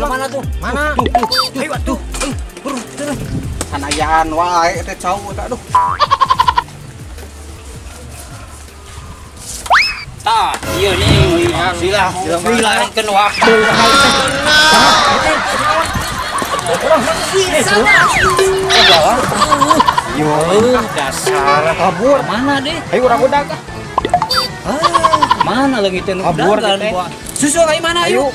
Mana tuh? Mana? Ayo atuh. Sanayaan wae teh cau eta aduh. Tah, ieu nih. Silahkan waktu. Yo, dasar kabur. Mana deh? Ayo urang udag. Mana lagi teh kabur teh? Susul ai mana ayo?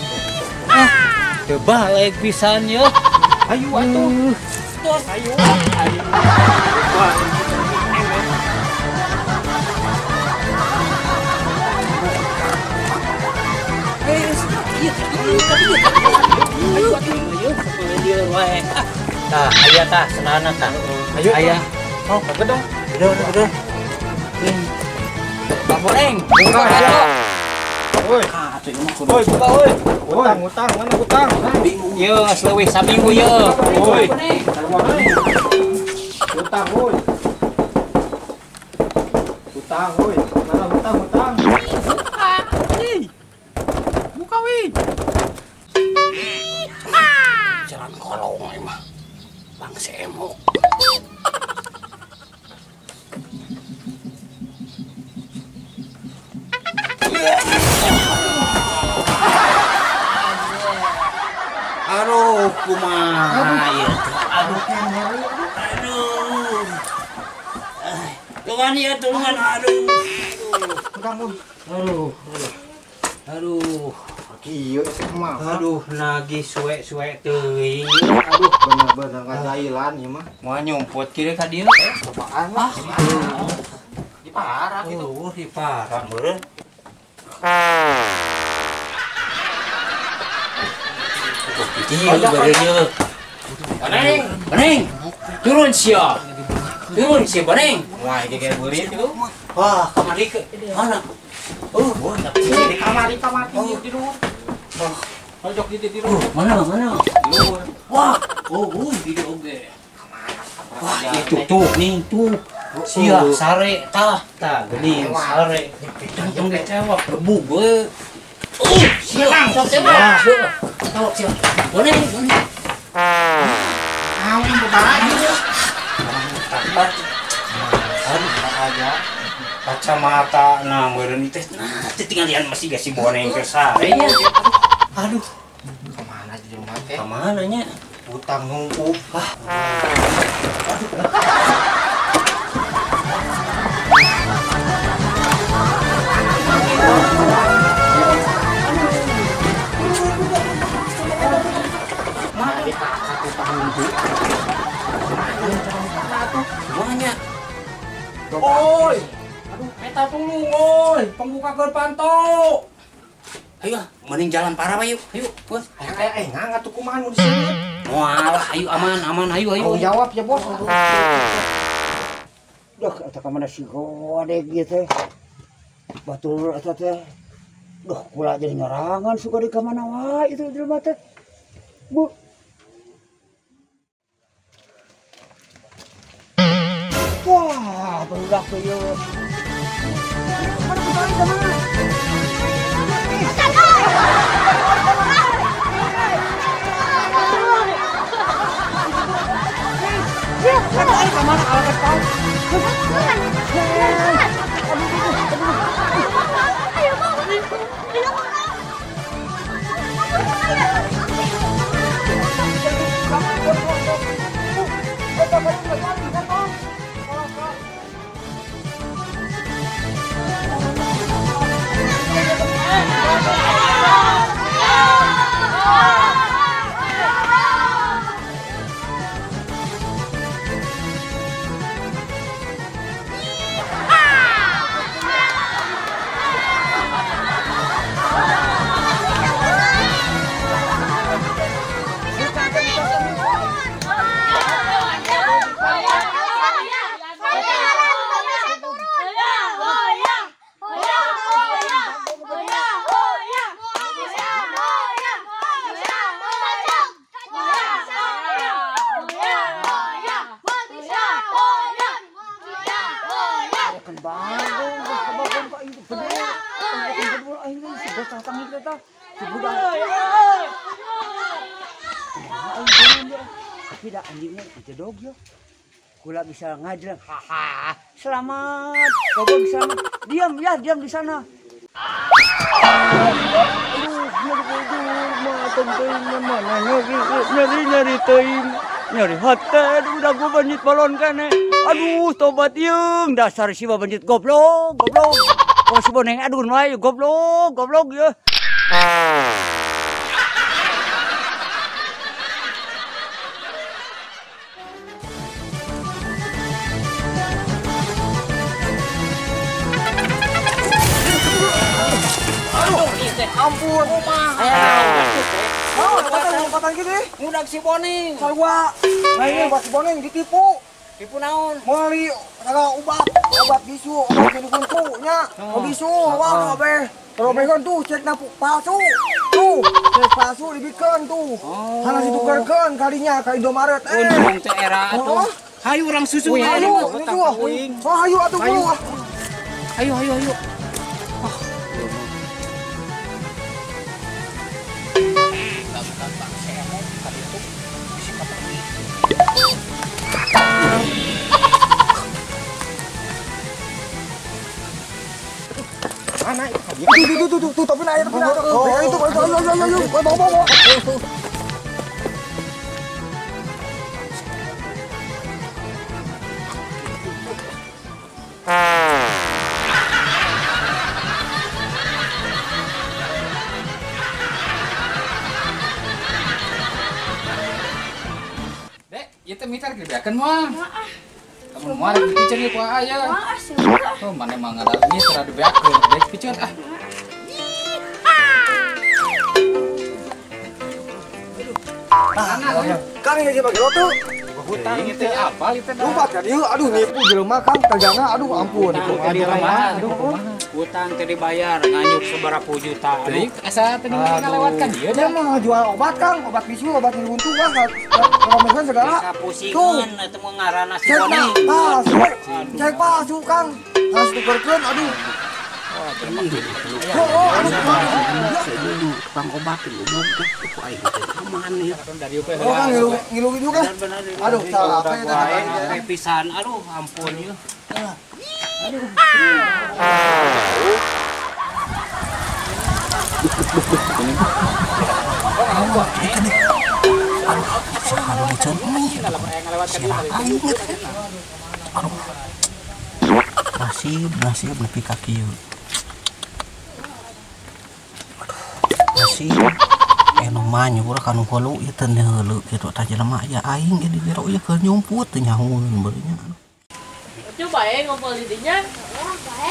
Teu balik pisan ya. Ayo atuh. Ayo. Tah, aya tah, senana tah. Ayo. Aya. Oh, gedong. Udah. Pak Boreng, buka aja. Woi. Woi, buka woi. Utang, mana utang? Ieu geus leuwih saminggu ieu. Woi. Utang woi. Utang woi. Mana utang? Buka weh. Jalan kolong mah. Bang Semok. Aduh, kumaha ieu teh? Aduh. Tulungan ya, tulungan. Aduh. Kieu teh mah. Aduh, nagih suwe-suwe teuing. Aduh, bener-bener ngajailan ieu mah. Moal nyumput kieu ka dieu teh. Apaan mah? Di parak itu. Di parak meureun. Baneng, turun sia, Baneng. Wah, ini kayak beurit itu. Wah, kamari ke mana? Di kamar di luar. Pojok di luar. Mana? Di luar. Wah, di oge. Wah, itu tuh, nih tuh. Sia sare tah geuning sare. Jantung ge cewek rebu we. Sia, sok tembak. Sia. Baneng. Awan bebaranya. Aja kacamata nah meureun teh tinggalin masih gak si Boneng ke sare nya. Aduh, Kemana di rumah teh? kemana nya? Utang numpuk. Semuanya. Oi. Aduh, eta tulung oi, pembukakeun panto. Ayo, mending jalan parah ayo. Ayo, bos. Ngangga tuh kumaha nu di sini. Moal, ayo aman, ayo. Tanggung jawab ya, Bos. Duh, eta ka mana si godek ieu teh. Batur eta teh. Duh, kula jadi nyarangan suka di ka mana wae itu jelema teh. Bu. Wah, berudak tuh ieu. Mana kembali ka mana? Kembali ka mana kalau ka tahu? Kan bandung kabakon ka itu bener. Kan bener aing si bocah tangil eta. Si budak. Tapi dah anjingnya dijedog yo. Kula bisa ngajar. Haha. Selamat. Goblok selamat. Diam ya, diam di sana. Aduh, nyari teing. Nyari hati, udah gua banjit balon kan. Aduh, tobat yung. Dasar si banjit goblok. Kau si boneng aduh wae goblok ya. Ampun, Patang gini. Ngudak si Boning. Sarwa. Nah ini buat si Boning ditipu. Tipu naon? Meuli obat bisu, obat jadi kuntunya. Bisu, wah kabeh. Terobekan tuh cek na palsu. Tuh, cek palsu dibikeun tuh. Hana ditukarkeun kalinya ka Indomaret. Untung teh era atuh. Hayu urang susu. Hayu atuh Bu. Ayo. Mana itu? Tuh, tapi air. Oh, itu. Ayo, bawa. Dek, ieu teh mitar gedeakeun moal. Kamu moal rek dipiceun ieu ku aya. Oh, mana mah ngadat ieu tara dibeakeun, dek piceun ah. Kami lagi bagi loto. Hutang ieu teh apa ieu teh? Lupa kan ieu aduh nipu jelema kan kerjana aduh ampun. Hutang teh dibayar nganyuk sabaraha juta. Teuing asa teh ngalewatkan ieu Dia mah jual obat Kang, obat bisu, obat buntu wah romesan segala. Sapusingeun eta mah ngaranna si Cek Boning. cek palsu Kang. Harus tukerkeun aduh. Bang obat goblok teh ku aing teh. Kumahan ieu? dari UP. Oh Kang ngilu gitu kan. Aduh salah apa ya tadi. Pisan aduh ampun ieu. Masih beli kaki yuk. Masih nomanya urang kanu hulu ieu teh heuleu kitu tah jelema aya aing jadi biro ieu keur nyumput teh nyahueun beurnya. Coba ngobrol di dinya.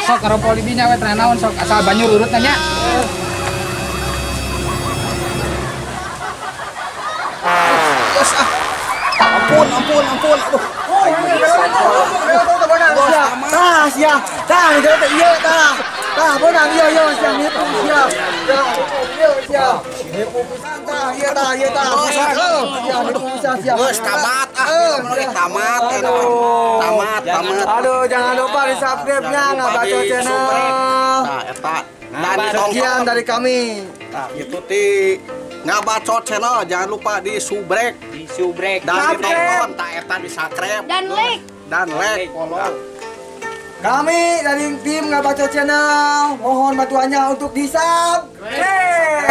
Sok karompol di dinya we teh naon sok asal banyu urut nya. Ampun aduh. Tah, iya tah. Tah, benang iya siang nipu siang. Siang. Nipu pisan tah, iya tah. Iya nipu pisan siang. Geus tamat tamat. Aduh, jangan lupa di subscribe-nya Ngabaco Channel. Nah, eta dan Sekian dari kami. Nah, itu di Ngabaco Channel, jangan lupa di subrek dan ditonton tak eta di subscribe dan like. Kami dari tim Ngabaco Channel mohon bantuannya untuk di subscribe.